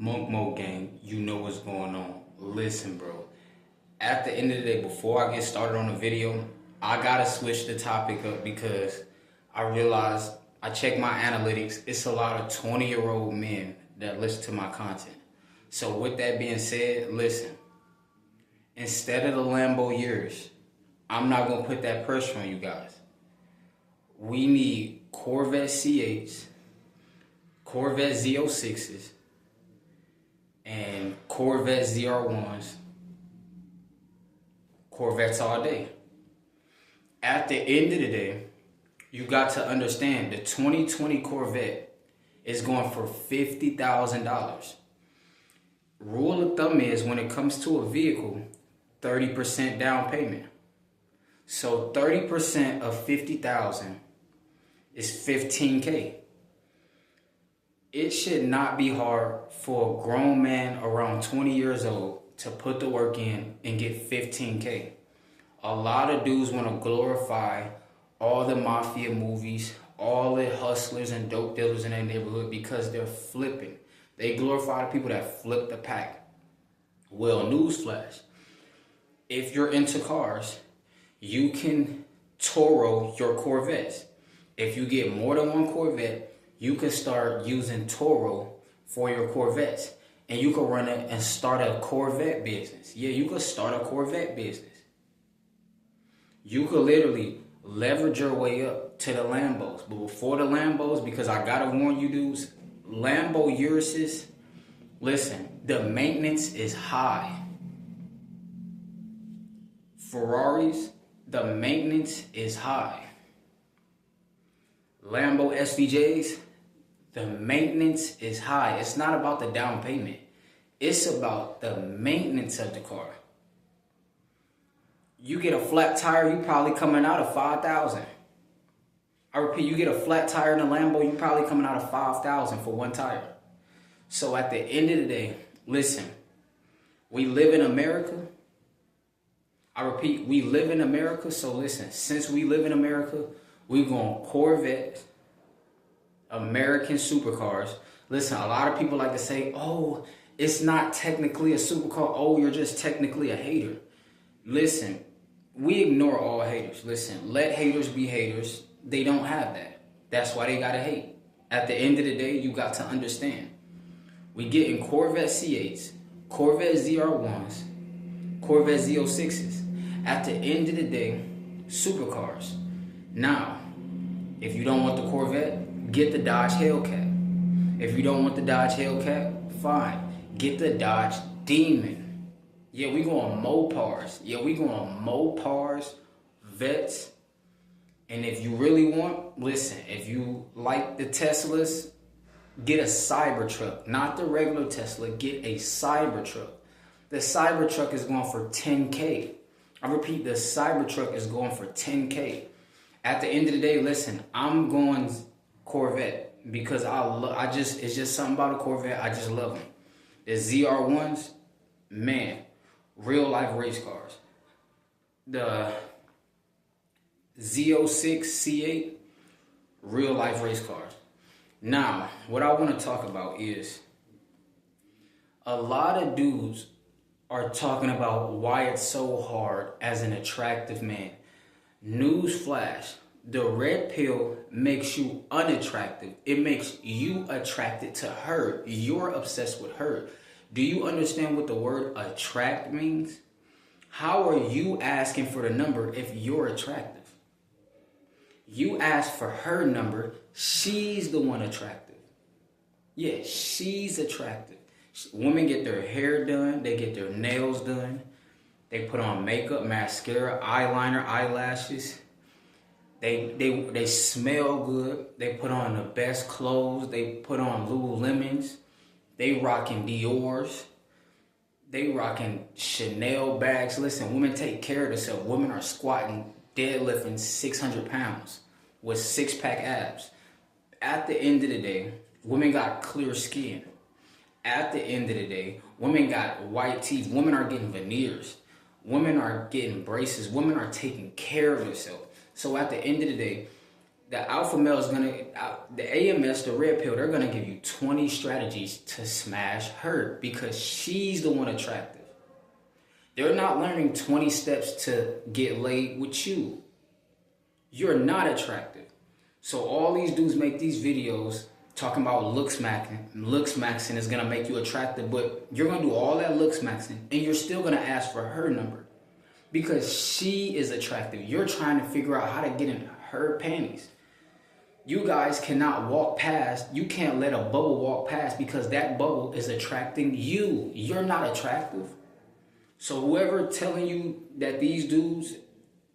Monk Mo gang, you know what's going on. Listen, bro. At the end of the day, before I get started on the video, I gotta switch the topic up because I realized I checked my analytics. It's a lot of 20-year-old men that listen to my content. So with that being said, listen. Instead of the Lambo years, I'm not gonna put that pressure on you guys. We need Corvette C8s, Corvette Z06s, and Corvette ZR1s, Corvettes all day. At the end of the day, you got to understand the 2020 Corvette is going for $50,000. Rule of thumb is when it comes to a vehicle, 30% down payment. So 30% of 50,000 is 15K. It should not be hard for a grown man around 20 years old to put the work in and get 15K. A lot of dudes want to glorify all the mafia movies, all the hustlers and dope dealers in their neighborhood because they're flipping. They glorify the people that flip the pack. Well, newsflash. If you're into cars, you can Toro your Corvettes. If you get more than one Corvette, you can start using Toro for your Corvettes. And you can run it and start a Corvette business. Yeah, you could start a Corvette business. You could literally leverage your way up to the Lambos. But before the Lambos, because I gotta warn you dudes, Lambo Uruses, listen, the maintenance is high. Ferraris, the maintenance is high. Lambo SVJs, the maintenance is high. It's not about the down payment. It's about the maintenance of the car. You get a flat tire, you probably coming out of 5,000. I repeat, you get a flat tire in a Lambo, you probably coming out of 5,000 for one tire. So at the end of the day, listen, we live in America. I repeat, we live in America. So listen, since we live in America, we going Corvette, American supercars. Listen, a lot of people like to say, oh, it's not technically a supercar. Oh, you're just technically a hater. Listen, we ignore all haters. Listen, let haters be haters. They don't have that. That's why they gotta hate. At the end of the day, you got to understand. We getting Corvette C8s, Corvette ZR1s, Corvette Z06s. At the end of the day, supercars. Now, if you don't want the Corvette, get the Dodge Hellcat. If you don't want the Dodge Hellcat, fine. Get the Dodge Demon. Yeah, we going Mopars. Yeah, we going Mopars, Vets. And if you really want, listen, if you like the Teslas, get a Cybertruck. Not the regular Tesla, get a Cybertruck. The Cybertruck is going for 10K. I repeat, the Cybertruck is going for 10K. At the end of the day, listen, I'm going Corvette because it's just something about a Corvette. I just love them. The ZR1s, man, real life race cars. The Z06 C8, real life race cars. Now, what I want to talk about is a lot of dudes are talking about why it's so hard as an attractive man. Newsflash, the red pill makes you unattractive. It makes you attracted to her. You're obsessed with her. Do you understand what the word attract means? How are you asking for the number if you're attractive? You ask for her number, she's the one attractive. Yeah, she's attractive. Women get their hair done, they get their nails done, they put on makeup, mascara, eyeliner, eyelashes. They smell good. They put on the best clothes. They put on Lululemons. They rocking Dior's. They rocking Chanel bags. Listen, women take care of themselves. Women are squatting, deadlifting 600 pounds with six-pack abs. At the end of the day, women got clear skin. At the end of the day, women got white teeth. Women are getting veneers. Women are getting braces. Women are taking care of themselves. So at the end of the day, The alpha male is the AMS, the red pill, they're gonna give you 20 strategies to smash her because she's the one attractive. They're not learning 20 steps to get laid with you. You're not attractive. So all these dudes make these videos talking about looks maxing is gonna make you attractive, but you're gonna do all that looks maxing and you're still gonna ask for her number because she is attractive. You're trying to figure out how to get in her panties. You guys cannot walk past, you can't let a bubble walk past because that bubble is attracting you. You're not attractive. So whoever telling you that these dudes,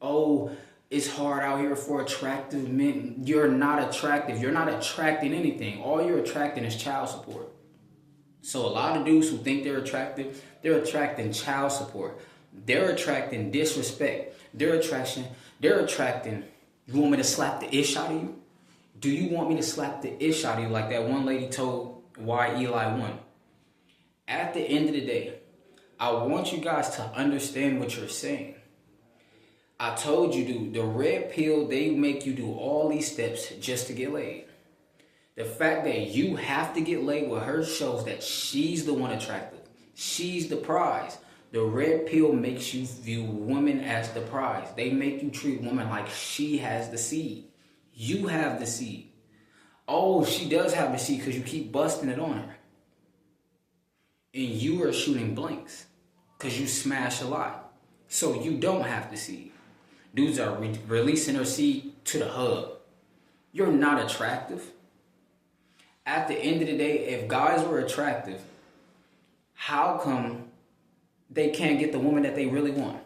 oh, it's hard out here for attractive men, you're not attractive. You're not attracting anything. All you're attracting is child support. So a lot of dudes who think they're attractive, they're attracting child support. They're attracting disrespect. They're attracting, you want me to slap the ish out of you? Do you want me to slap the ish out of you like that one lady told why Eli won? At the end of the day, I want you guys to understand what you're saying. I told you, dude, the red pill, they make you do all these steps just to get laid. The fact that you have to get laid with her shows that she's the one attractive. She's the prize. The red pill makes you view women as the prize. They make you treat women like she has the seed. You have the seed. Oh, she does have the seed because you keep busting it on her. And you are shooting blanks because you smash a lot. So you don't have the seed. Dudes are releasing their seed to the hub. You're not attractive. At the end of the day, if guys were attractive, how come they can't get the woman that they really want?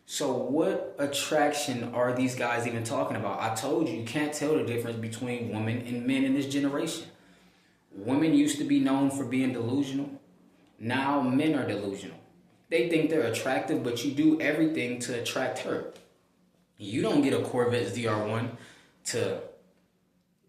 So what attraction are these guys even talking about? I told you can't tell the difference between women and men in this generation. Women used to be known for being delusional. Now men are delusional. They think they're attractive, but you do everything to attract her. You don't get a Corvette ZR1 to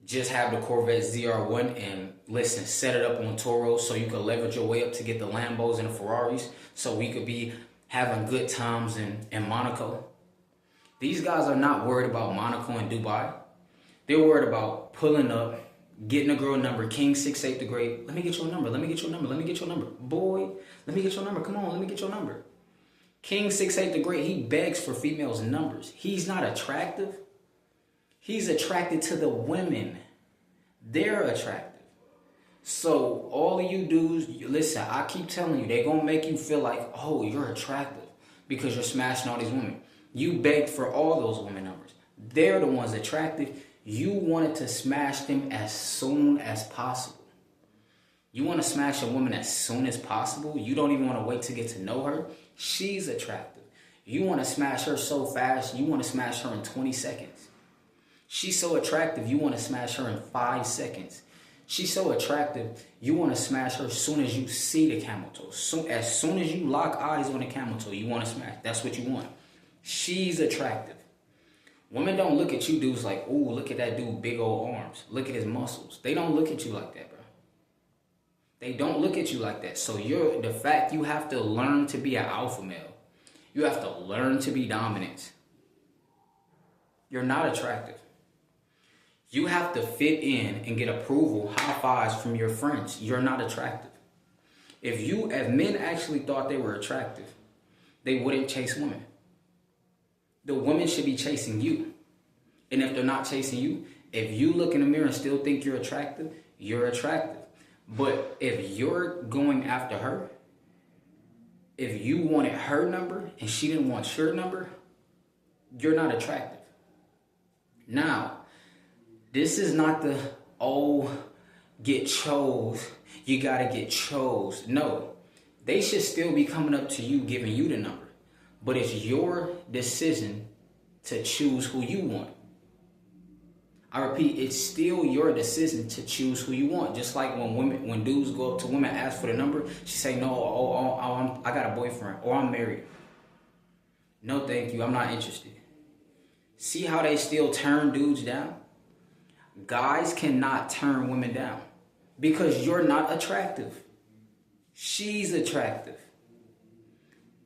just have the Corvette ZR1 and listen, set it up on Toro so you can leverage your way up to get the Lambos and the Ferraris so we could be having good times in Monaco. These guys are not worried about Monaco and Dubai. They're worried about pulling up, getting a girl number, King 6'8" the Great. Let me get your number, let me get your number, let me get your number. Boy, let me get your number, come on, let me get your number. King 6'8" the Great, he begs for females' numbers. He's not attractive. He's attracted to the women. They're attractive. So all of you dudes, listen, I keep telling you, they're going to make you feel like, oh, you're attractive because you're smashing all these women. You begged for all those women numbers. They're the ones attractive. You wanted to smash them as soon as possible. You want to smash a woman as soon as possible? You don't even want to wait to get to know her? She's attractive. You want to smash her so fast, you want to smash her in 20 seconds. She's so attractive, you want to smash her in 5 seconds. She's so attractive, you want to smash her as soon as you see the camel toe. As soon as you lock eyes on the camel toe, you want to smash. That's what you want. She's attractive. Women don't look at you dudes like, ooh, look at that dude, big old arms. Look at his muscles. They don't look at you like that, bro. They don't look at you like that. So the fact you have to learn to be an alpha male. You have to learn to be dominant. You're not attractive. You have to fit in and get approval, high fives from your friends. You're not attractive. If men actually thought they were attractive, they wouldn't chase women. The women should be chasing you. And if they're not chasing you, if you look in the mirror and still think you're attractive, you're attractive. But if you're going after her, if you wanted her number and she didn't want your number, you're not attractive. Now, this is not the, get chose. You gotta get chose. No, they should still be coming up to you, giving you the number. But it's your decision to choose who you want. I repeat, it's still your decision to choose who you want. Just like when dudes go up to women, ask for the number, she say, no, I got a boyfriend, or I'm married. No, thank you, I'm not interested. See how they still turn dudes down? Guys cannot turn women down because you're not attractive. She's attractive.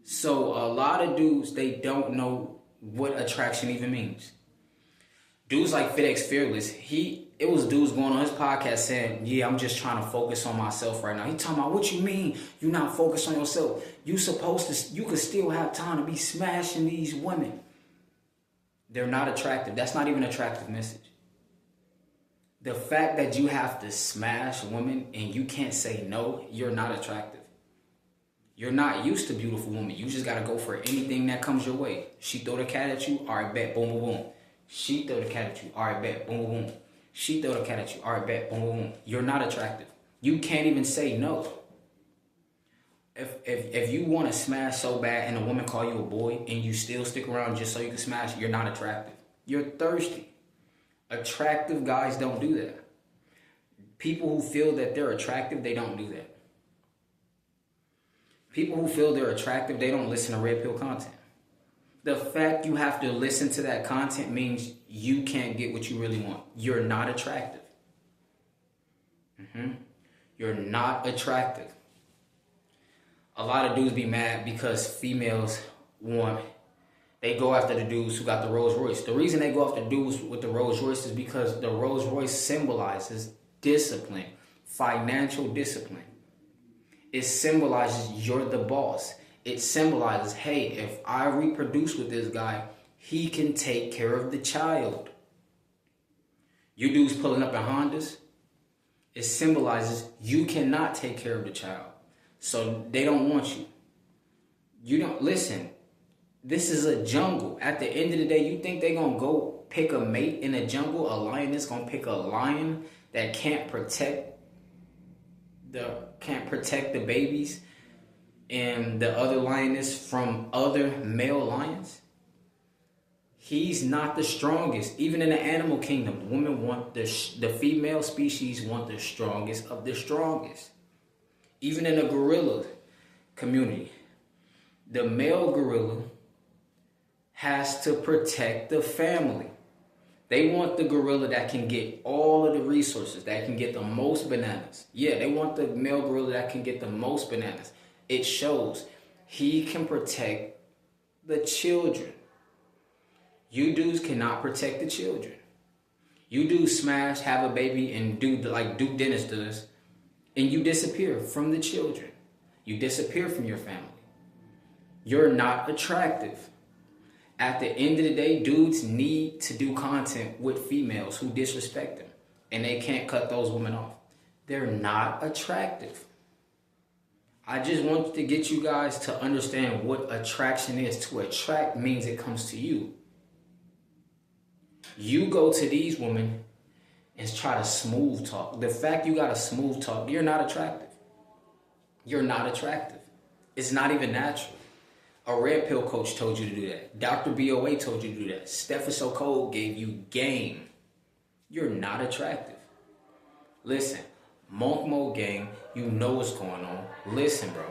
So a lot of dudes, they don't know what attraction even means. Dudes like FedEx Fearless, it was dudes going on his podcast saying, yeah, I'm just trying to focus on myself right now. He talking about, what you mean you're not focused on yourself? You could still have time to be smashing these women. They're not attractive. That's not even an attractive message. The fact that you have to smash women and you can't say no, you're not attractive. You're not used to beautiful women. You just got to go for anything that comes your way. She throw the cat at you, all right, bet, boom, boom, boom. She throw the cat at you, all right, bet, boom, boom, boom. She throw the cat at you, all right, bet, boom, boom, boom. You're not attractive. You can't even say no. If you want to smash so bad and a woman call you a boy and you still stick around just so you can smash, you're not attractive. You're thirsty. Attractive guys don't do that. People who feel that they're attractive, they don't do that. People who feel they're attractive, they don't listen to red pill content. The fact you have to listen to that content means you can't get what you really want. You're not attractive. You're not attractive. A lot of dudes be mad because females they go after the dudes who got the Rolls Royce. The reason they go after dudes with the Rolls Royce is because the Rolls Royce symbolizes discipline, financial discipline. It symbolizes you're the boss. It symbolizes, hey, if I reproduce with this guy, he can take care of the child. You dudes pulling up in Hondas, it symbolizes you cannot take care of the child. So they don't want you. You don't, listen, this is a jungle. At the end of the day, you think they're going to go pick a mate in a jungle? A lioness going to pick a lion that can't protect the babies and the other lioness from other male lions? He's not the strongest. Even in the animal kingdom, women want the female species want the strongest of the strongest. Even in the gorilla community, the male gorilla has to protect the family. They want the gorilla that can get all of the resources, that can get the most bananas. Yeah, they want the male gorilla that can get the most bananas. It shows he can protect the children. You dudes cannot protect the children. You dudes smash, have a baby, and do like Duke Dennis does, and you disappear from the children. You disappear from your family. You're not attractive. At the end of the day, dudes need to do content with females who disrespect them, and they can't cut those women off. They're not attractive. I just want to get you guys to understand what attraction is. To attract means it comes to you. You go to these women and try to smooth talk. The fact you got to smooth talk, you're not attractive. You're not attractive. It's not even natural. A red pill coach told you to do that. Dr. BOA told you to do that. Stephen So Cold gave you game. You're not attractive. Listen, Monk Mode Gang, you know what's going on. Listen, bro.